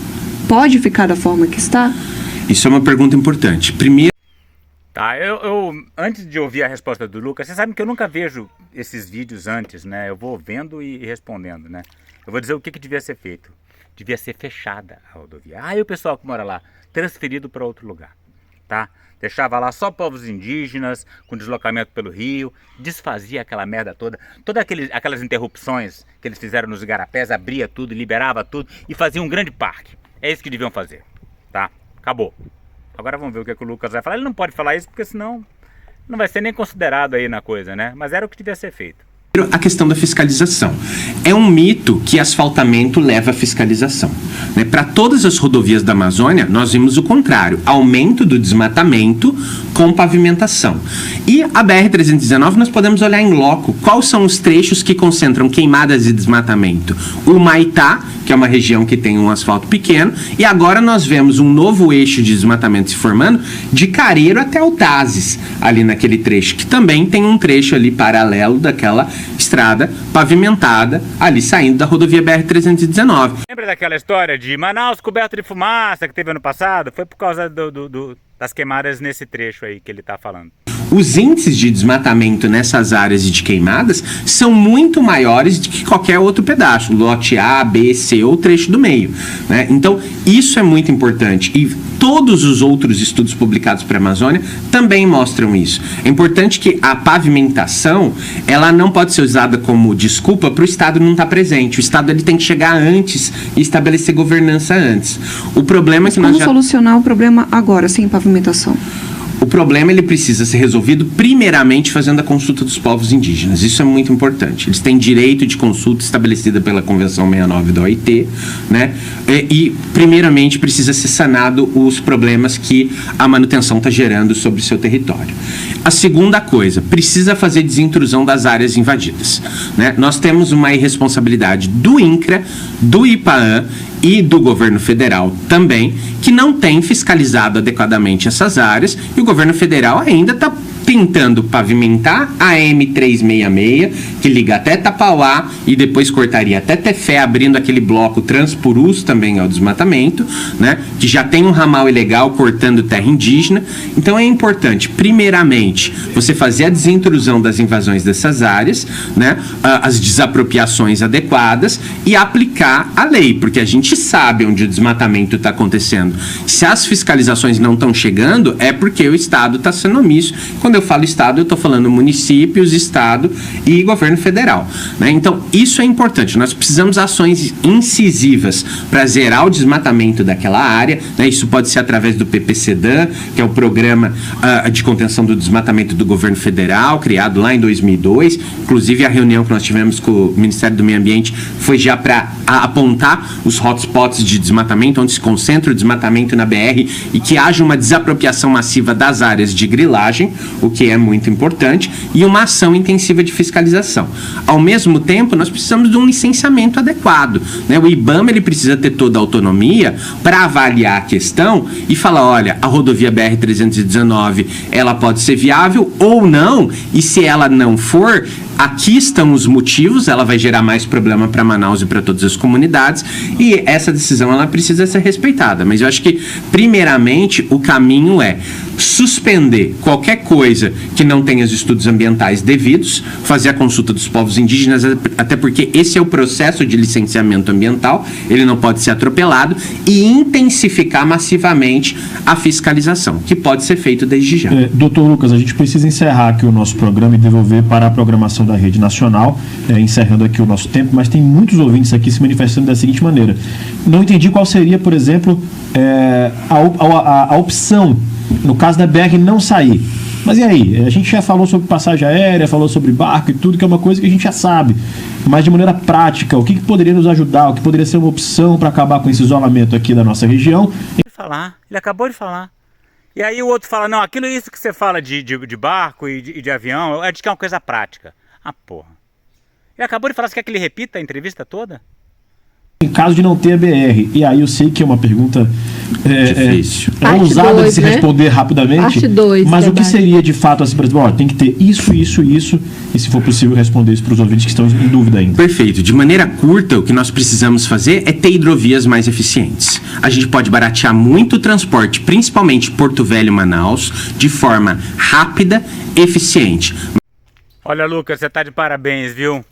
Pode ficar da forma que está? Isso é uma pergunta importante. Primeiro... Tá, eu antes de ouvir a resposta do Lucas, você sabe que eu nunca vejo esses vídeos antes, né? Eu vou vendo e respondendo, né? Eu vou dizer o que devia ser feito. Devia ser fechada a rodovia. E o pessoal que mora lá, transferido para outro lugar, tá? Deixava lá só povos indígenas, com deslocamento pelo rio, desfazia aquela merda toda. Todas aquelas interrupções que eles fizeram nos igarapés, abria tudo, liberava tudo e fazia um grande parque. É isso que deviam fazer, tá? Acabou. Agora vamos ver o que o Lucas vai falar. Ele não pode falar isso porque senão não vai ser nem considerado aí na coisa, né? Mas era o que devia ser feito. A questão da fiscalização. É um mito que asfaltamento leva à fiscalização, né? Para todas as rodovias da Amazônia, nós vimos o contrário, aumento do desmatamento com pavimentação. E a BR-319 nós podemos olhar em loco, quais são os trechos que concentram queimadas e desmatamento. O Humaitá, que é uma região que tem um asfalto pequeno, e agora nós vemos um novo eixo de desmatamento se formando de Careiro até Altazes, ali naquele trecho, que também tem um trecho ali paralelo daquela estrada pavimentada ali saindo da rodovia BR-319. Lembra daquela história de Manaus coberto de fumaça que teve ano passado? Foi por causa das queimadas nesse trecho aí que ele está falando. os índices de desmatamento nessas áreas e de queimadas são muito maiores do que qualquer outro pedaço, lote A, B, C ou trecho do meio, né? Então, isso é muito importante e todos os outros estudos publicados para a Amazônia também mostram isso. É importante que a pavimentação, ela não pode ser usada como desculpa para o Estado não estar presente. O Estado ele tem que chegar antes e estabelecer governança antes. O problema é que Como solucionar o problema agora, sem pavimentação? O problema ele precisa ser resolvido primeiramente fazendo a consulta dos povos indígenas. Isso é muito importante. Eles têm direito de consulta estabelecida pela Convenção 69 da OIT, né? E primeiramente precisa ser sanado os problemas que a manutenção está gerando sobre o seu território. A segunda coisa, precisa fazer desintrusão das áreas invadidas, né? Nós temos uma irresponsabilidade do INCRA, do IPAAN e do governo federal também, que não tem fiscalizado adequadamente essas áreas, e o governo federal ainda está tentando pavimentar a M366, que liga até Tapauá e depois cortaria até Tefé, abrindo aquele bloco Transpurus também ao desmatamento, né? Que já tem um ramal ilegal cortando terra indígena. Então é importante, primeiramente, você fazer a desintrusão das invasões dessas áreas, né? As desapropriações adequadas e aplicar a lei, porque a gente sabe onde o desmatamento está acontecendo. Se as fiscalizações não estão chegando, é porque o Estado está sendo omisso. Quando eu falo Estado, eu estou falando municípios, Estado e governo federal, né? Então, isso é importante. Nós precisamos de ações incisivas para zerar o desmatamento daquela área, né? Isso pode ser através do PPCDAN, que é o Programa de Contenção do Desmatamento do Governo Federal, criado lá em 2002. Inclusive, a reunião que nós tivemos com o Ministério do Meio Ambiente foi já para apontar os hotspots de desmatamento, onde se concentra o desmatamento na BR e que haja uma desapropriação massiva das áreas de grilagem, o que é muito importante, e uma ação intensiva de fiscalização. Ao mesmo tempo, nós precisamos de um licenciamento adequado, né? O IBAMA ele precisa ter toda a autonomia para avaliar a questão e falar, olha, a rodovia BR-319, ela pode ser viável ou não, e se ela não for, aqui estão os motivos, ela vai gerar mais problema para Manaus e para todas as comunidades, e essa decisão ela precisa ser respeitada. Mas eu acho que, primeiramente, o caminho é suspender qualquer coisa que não tenha os estudos ambientais devidos, fazer a consulta dos povos indígenas, até porque esse é o processo de licenciamento ambiental, ele não pode ser atropelado, e intensificar massivamente a fiscalização, que pode ser feito desde já. Doutor Lucas, a gente precisa encerrar aqui o nosso programa e devolver para a programação da Rede Nacional, encerrando aqui o nosso tempo, mas tem muitos ouvintes aqui se manifestando da seguinte maneira. Não entendi qual seria, por exemplo, a opção, no caso da BR não sair. Mas e aí? A gente já falou sobre passagem aérea, falou sobre barco e tudo, que é uma coisa que a gente já sabe. Mas de maneira prática, o que poderia nos ajudar? O que poderia ser uma opção para acabar com esse isolamento aqui da nossa região? Ele acabou de falar. E aí o outro fala, não, aquilo isso que você fala de barco e de avião, é de que é uma coisa prática. Ah, porra. Ele acabou de falar, você quer que ele repita a entrevista toda? Em caso de não ter a BR, e aí eu sei que é uma pergunta difícil. ousada de se responder rapidamente, Parte 2, mas o que verdade. seria de fato assim, por exemplo, ó, tem que ter isso, e se for possível responder isso para os ouvintes que estão em dúvida ainda. Perfeito. De maneira curta, o que nós precisamos fazer é ter hidrovias mais eficientes. A gente pode baratear muito o transporte, principalmente Porto Velho, Manaus, de forma rápida, eficiente. Olha, Lucas, você tá de parabéns, viu?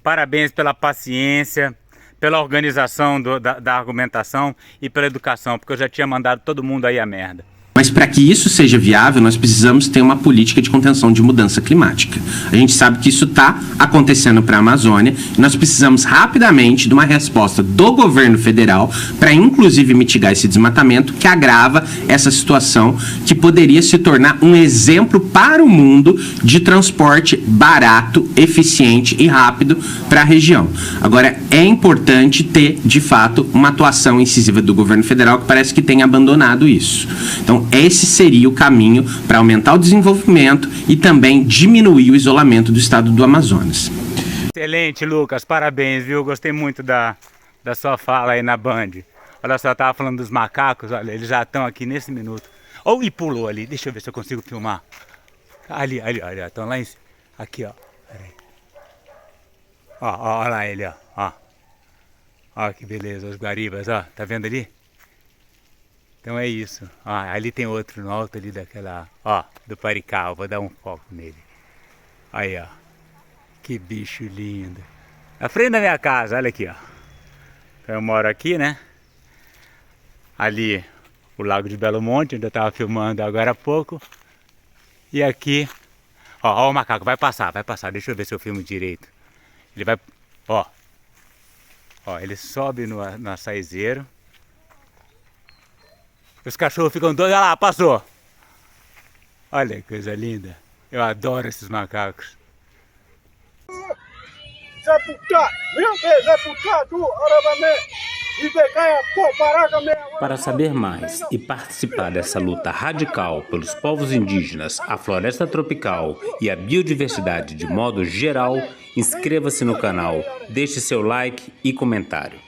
Parabéns pela paciência, pela organização da argumentação e pela educação, porque eu já tinha mandado todo mundo aí a merda. Mas para que isso seja viável, nós precisamos ter uma política de contenção de mudança climática. A gente sabe que isso está acontecendo para a Amazônia e nós precisamos rapidamente de uma resposta do governo federal para inclusive mitigar esse desmatamento que agrava essa situação que poderia se tornar um exemplo para o mundo de transporte barato, eficiente e rápido para a região. Agora, é importante ter, de fato, uma atuação incisiva do governo federal que parece que tem abandonado isso. Então, esse seria o caminho para aumentar o desenvolvimento e também diminuir o isolamento do estado do Amazonas. Excelente, Lucas, parabéns, viu? Gostei muito da sua fala aí na Band. Olha só, eu tava falando dos macacos, olha, eles já estão aqui nesse minuto. Oh, e pulou ali, deixa eu ver se eu consigo filmar. Ali, estão lá em cima. Aqui, ó. Peraí. Ó, olha lá ele, ó. Ó que beleza, os guaribas, ó. Tá vendo ali? Então é isso. Ó, ali tem outro no alto ali daquela, ó, do Parical. Vou dar um foco nele. Aí, ó. Que bicho lindo. Na frente da minha casa, olha aqui, ó. Então eu moro aqui, né? Ali o Lago de Belo Monte, onde eu tava filmando agora há pouco. E aqui, ó o macaco, vai passar. Deixa eu ver se eu filmo direito. Ele vai, ó. Ó, ele sobe no açaizeiro. Os cachorros ficam doidos. Olha lá, passou. Olha que coisa linda. Eu adoro esses macacos. Para saber mais e participar dessa luta radical pelos povos indígenas, a floresta tropical e a biodiversidade de modo geral, inscreva-se no canal, deixe seu like e comentário.